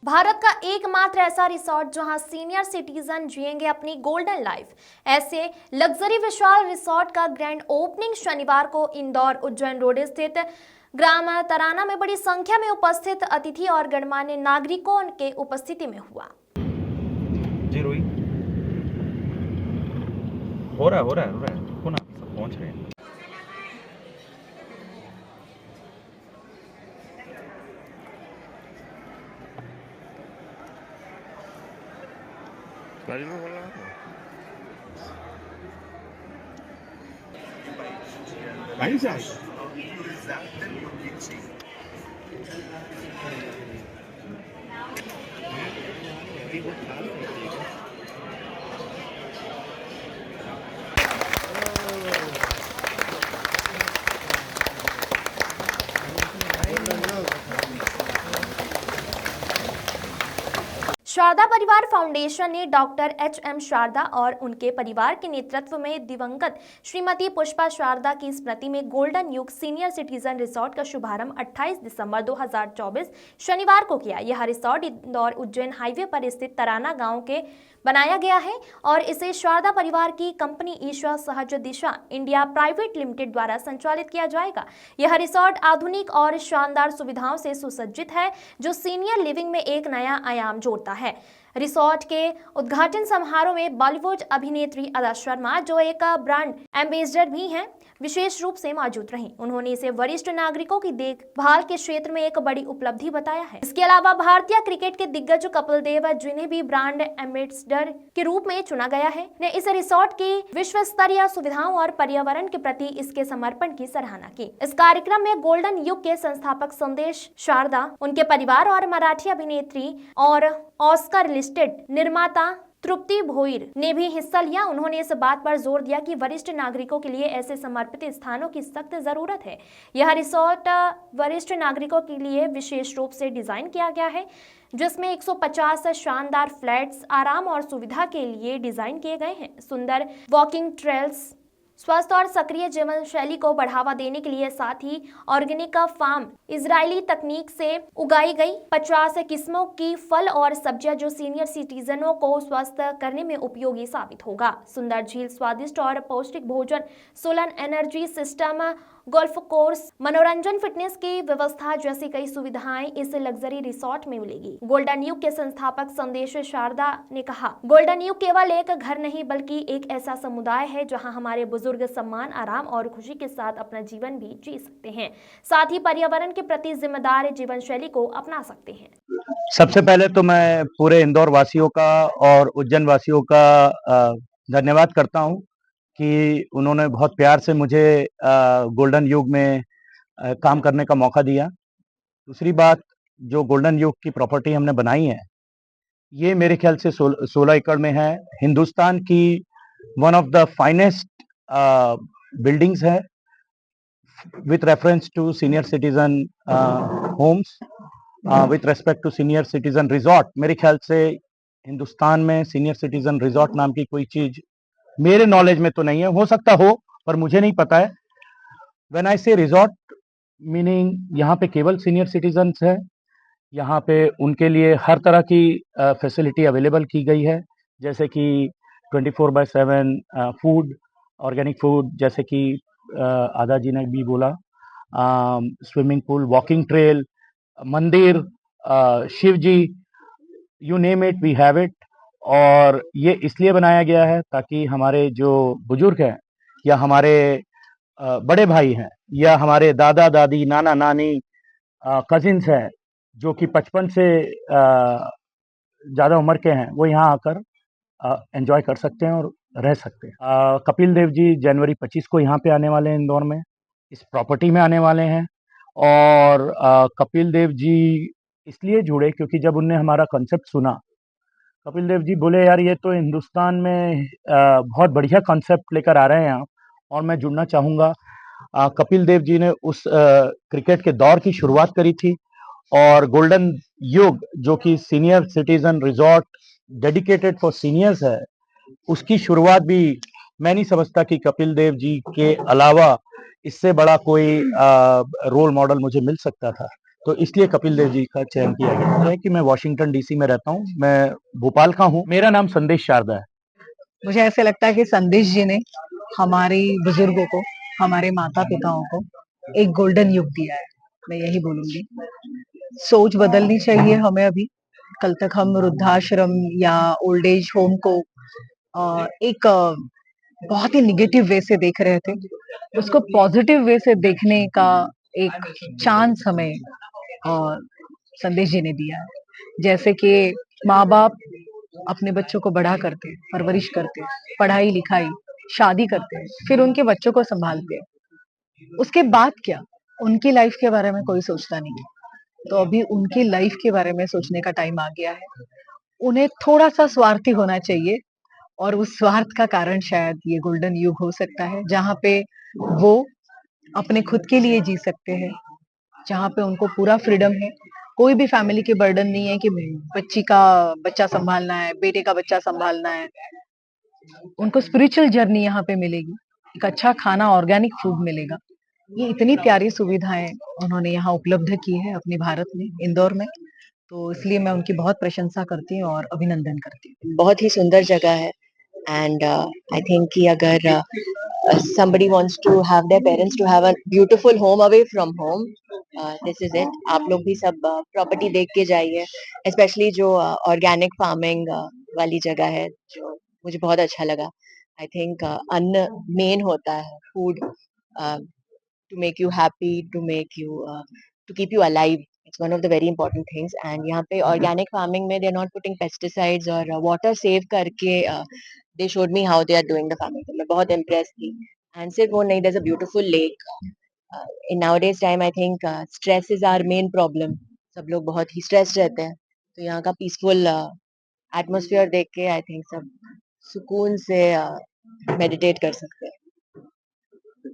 भारत का एकमात्र ऐसा रिसोर्ट जहां सीनियर सिटीजन जिएंगे अपनी गोल्डन लाइफ। ऐसे लग्जरी विशाल रिसोर्ट का ग्रैंड ओपनिंग शनिवार को इंदौर उज्जैन रोड स्थित ग्राम तराना में बड़ी संख्या में उपस्थित अतिथि और गणमान्य नागरिकों के उपस्थिति में हुआ। जी रोई हो रहा है रुको ना, सब पहुंच रहे हैं। Aí já. शारदा परिवार फाउंडेशन ने डॉक्टर एच.एम. शारदा और उनके परिवार के नेतृत्व में दिवंगत श्रीमती पुष्पा शारदा की स्मृति में गोल्डन युग सीनियर सिटीजन रिसोर्ट का शुभारंभ 28 दिसंबर 2024 शनिवार को किया। यह रिसोर्ट इंदौर उज्जैन हाईवे पर स्थित तराना गांव के बनाया गया है और इसे शारदा परिवार की कंपनी ईश्वर सहज दिशा इंडिया प्राइवेट लिमिटेड द्वारा संचालित किया जाएगा। यह रिसोर्ट आधुनिक और शानदार सुविधाओं से सुसज्जित है, जो सीनियर लिविंग में एक नया आयाम जोड़ता है। रिसोर्ट के उद्घाटन समारोह में बॉलीवुड अभिनेत्री अदा शर्मा, जो एक ब्रांड एम्बेसडर भी हैं, विशेष रूप से मौजूद रहीं। उन्होंने इसे वरिष्ठ नागरिकों की देखभाल के क्षेत्र में एक बड़ी उपलब्धि बताया है। इसके अलावा भारतीय क्रिकेट के दिग्गज कपिल देव, जिन्हें भी ब्रांड एम्बेसडर के रूप में चुना गया है, ने इस रिसोर्ट की विश्व स्तरीय सुविधाओं और पर्यावरण के प्रति इसके समर्पण की सराहना की। इस कार्यक्रम में गोल्डन युग के संस्थापक संदेश शारदा, उनके परिवार और मराठी अभिनेत्री और ऑस्कर लिस्टेड निर्माता तृप्ति भोईर ने भी हिस्सा लिया। उन्होंने इस बात पर जोर दिया कि वरिष्ठ नागरिकों के लिए ऐसे समर्पित स्थानों की सख्त जरूरत है। यह रिसोर्ट वरिष्ठ नागरिकों के लिए विशेष रूप से डिजाइन किया गया है, जिसमें 150 शानदार फ्लैट्स आराम और सुविधा के लिए डिजाइन किए गए हैं। सुंदर वॉकिंग ट्रेल्स, स्वस्थ और सक्रिय जीवन शैली को बढ़ावा देने के लिए, साथ ही ऑर्गेनिक फार्म इजरायली तकनीक से उगाई गई 50 किस्मों की फल और सब्जियां, जो सीनियर सिटीजनों को स्वस्थ करने में उपयोगी साबित होगा। सुंदर झील, स्वादिष्ट और पौष्टिक भोजन, solar energy system, golf course, मनोरंजन, फिटनेस की व्यवस्था जैसी कई सुविधाएं इस लग्जरी रिसोर्ट में मिलेगी। गोल्डन युग के संस्थापक संदेश शारदा ने कहा, गोल्डन युग केवल एक घर नहीं बल्कि एक ऐसा समुदाय है जहां हमारे बुजुर्ग सम्मान, आराम और खुशी के साथ अपना जीवन भी जी सकते हैं, साथ ही पर्यावरण के प्रति जिम्मेदार जीवन शैली को अपना सकते हैं। सबसे पहले तो मैं पूरे इंदौर वासियों का और उज्जैन वासियों का धन्यवाद करता हूं कि उन्होंने बहुत प्यार से मुझे गोल्डन युग में काम करने का मौका दिया। दूसरी बात, जो गोल्डन युग की प्रॉपर्टी हमने बनाई है, ये मेरे ख्याल से 16 एकड़ में है। हिंदुस्तान की one of the finest buildings है with reference to senior citizen homes, with respect to senior citizen resort. मेरे ख्याल से हिंदुस्तान में सीनियर सिटीजन रिजॉर्ट नाम की कोई चीज मेरे नॉलेज में तो नहीं है, हो सकता हो पर मुझे नहीं पता है। व्हेन आई से रिजॉर्ट, मीनिंग यहाँ पे केवल सीनियर सिटीजन्स है, यहाँ पे उनके लिए हर तरह की फैसिलिटी अवेलेबल की गई है, जैसे कि 24/7 फूड, ऑर्गेनिक फूड, जैसे कि आदा जी ने भी बोला, स्विमिंग पूल, वॉकिंग ट्रेल, मंदिर, Shiv ji, you name it we have it. और ये इसलिए बनाया गया है ताकि हमारे जो बुजुर्ग हैं या हमारे बड़े भाई हैं या हमारे दादा दादी, नाना नानी, कजिन्स हैं, जो कि 55 से ज़्यादा उम्र के हैं, वो यहाँ आकर एंजॉय कर सकते हैं और रह सकते हैं। कपिल देव जी जनवरी 25 को यहाँ पे आने वाले हैं, इंदौर में इस प्रॉपर्टी में आने वाले हैं। और कपिल देव जी इसलिए जुड़े क्योंकि जब उनने हमारा कॉन्सेप्ट सुना, कपिल देव जी बोले, यार ये तो हिंदुस्तान में बहुत बढ़िया कॉन्सेप्ट लेकर आ रहे हैं आप, और मैं जुड़ना चाहूँगा। कपिल देव जी ने उस क्रिकेट के दौर की शुरुआत करी थी, और गोल्डन युग जो कि senior citizen resort dedicated for seniors है, उसकी शुरुआत भी मैं नहीं समझता कि कपिल देव जी के अलावा इससे बड़ा कोई रोल मॉडल मुझे मिल सकता था। तो इसलिए कपिल देव जी का चयन किया गया है कि मैं वाशिंगटन डीसी में रहता हूँ, मैं भोपाल का हूँ, मेरा नाम संदेश शारदा है। मुझे ऐसे लगता है कि संदेश जी ने हमारे बुजुर्गों को, हमारे माता पिताओं को एक गोल्डन युग दिया है, मैं यही बोलूंगी। सोच बदलनी चाहिए हमें अभी। कल तक हम वृद्धाश्रम या ओल्ड एज होम को एक बहुत ही निगेटिव वे से देख रहे थे। उसको पॉजिटिव वे से देखने का एक चांस हमें संदेश जी ने दिया है। जैसे कि माँ-बाप अपने बच्चों को बड़ा करते, परवरिश करते, पढ़ाई लिखाई, शादी करते, फिर उनके बच्चों को संभालते। उसके बाद क्या? उनकी लाइफ के बारे में कोई सोचता नहीं है। तो अभी उनकी लाइफ के बारे में सोचने का टाइम आ गया है। उन्हें थोड़ा-सा स्वार्थी होना चाहिए और उस स्वार्थ का कारण शायद ये गोल्डन युग हो सकता है, जहाँ पे वो अपने खुद के लिए जी सकते हैं, जहाँ पे उनको पूरा फ्रीडम है। कोई भी फैमिली के बर्डन नहीं है कि बच्ची का बच्चा सँभालना है, बेटे का बच्चा सँभालना है। उनको स्पिरिचुअल जर्नी यहाँ पे मिलेगी। एक अच्छा खाना, ऑर्गेनिक फूड मिलेगा। ये इतनी प्यारी सुविधाएँ उन्होंने यहाँ उपलब्ध की है अपने भारत में, इंदौर में। तो इसलिए मैं उनकी बहुत प्रशंसा करती हूँ और अभिनंदन करती हूँ। बहुत ही सुंदर जगह है एंड आई थिंक कि अगर somebody wants to have their parents to have a beautiful home away from home, this is it. आप लोग भी सब प्रॉपर्टी देख के जाइए, स्पेशली जो ऑर्गेनिक फार्मिंग वाली जगह है, जो मुझे बहुत अच्छा लगा। आई थिंक अन्न मेन होता है, food to make you happy, to keep you alive. It's one of the very important things. And यहाँ पे organic farming में they're not putting pesticides और water save करके they showed me how they are doing the farming. तो मैं बहुत impressed थी. And सिर्फ वो नहीं, there's a beautiful lake. In nowadays time, I think stress is our main problem. सब लोग बहुत ही stressed रहते हैं. तो यहाँ का peaceful atmosphere देख के I think सब सुकून से meditate कर सकते हैं.